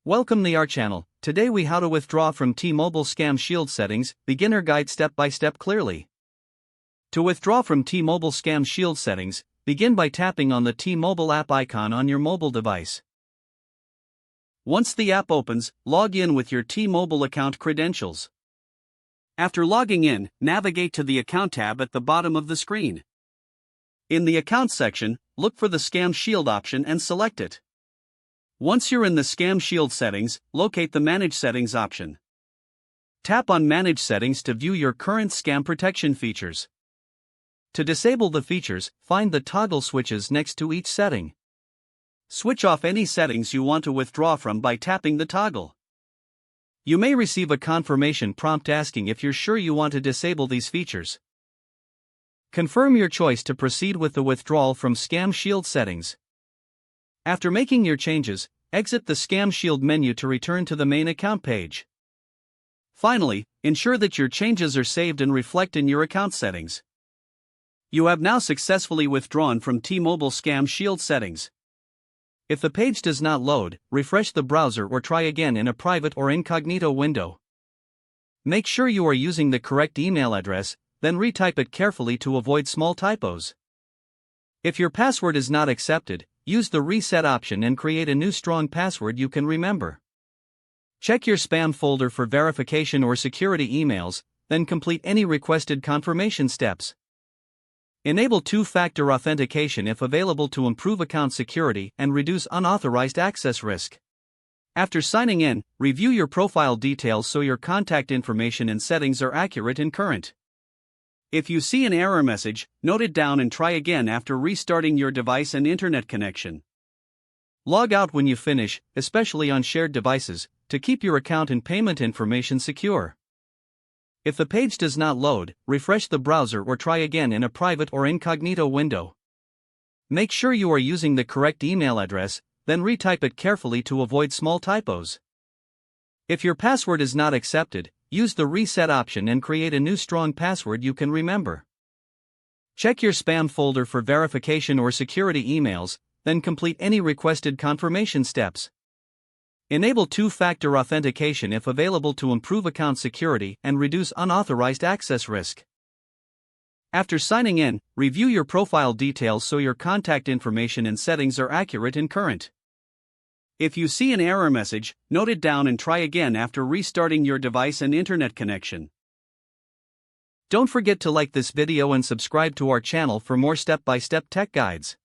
Welcome to our channel. Today we how to withdraw from T-Mobile Scam Shield settings, beginner guide step by step clearly. To withdraw from T-Mobile Scam Shield settings, begin by tapping on the T-Mobile app icon on your mobile device. Once the app opens, log in with your T-Mobile account credentials. After logging in, navigate to the Account tab at the bottom of the screen. In the Account section, look for the Scam Shield option and select it. Once you're in the Scam Shield settings, locate the Manage Settings option. Tap on Manage Settings to view your current scam protection features. To disable the features, find the toggle switches next to each setting. Switch off any settings you want to withdraw from by tapping the toggle. You may receive a confirmation prompt asking if you're sure you want to disable these features. Confirm your choice to proceed with the withdrawal from Scam Shield settings. After making your changes, exit the Scam Shield menu to return to the main account page. Finally, ensure that your changes are saved and reflect in your account settings. You have now successfully withdrawn from T-Mobile Scam Shield settings. If the page does not load, refresh the browser or try again in a private or incognito window. Make sure you are using the correct email address, then retype it carefully to avoid small typos. If your password is not accepted, use the reset option and create a new strong password you can remember. Check your spam folder for verification or security emails, then complete any requested confirmation steps. Enable two-factor authentication if available to improve account security and reduce unauthorized access risk. After signing in, review your profile details so your contact information and settings are accurate and current. If you see an error message, note it down and try again after restarting your device and internet connection. Log out when you finish, especially on shared devices, to keep your account and payment information secure. If the page does not load, refresh the browser or try again in a private or incognito window. Make sure you are using the correct email address, then retype it carefully to avoid small typos. If your password is not accepted, use the reset option and create a new strong password you can remember. Check your spam folder for verification or security emails, then complete any requested confirmation steps. Enable two-factor authentication if available to improve account security and reduce unauthorized access risk. After signing in, review your profile details so your contact information and settings are accurate and current. If you see an error message, note it down and try again after restarting your device and internet connection. Don't forget to like this video and subscribe to our channel for more step-by-step tech guides.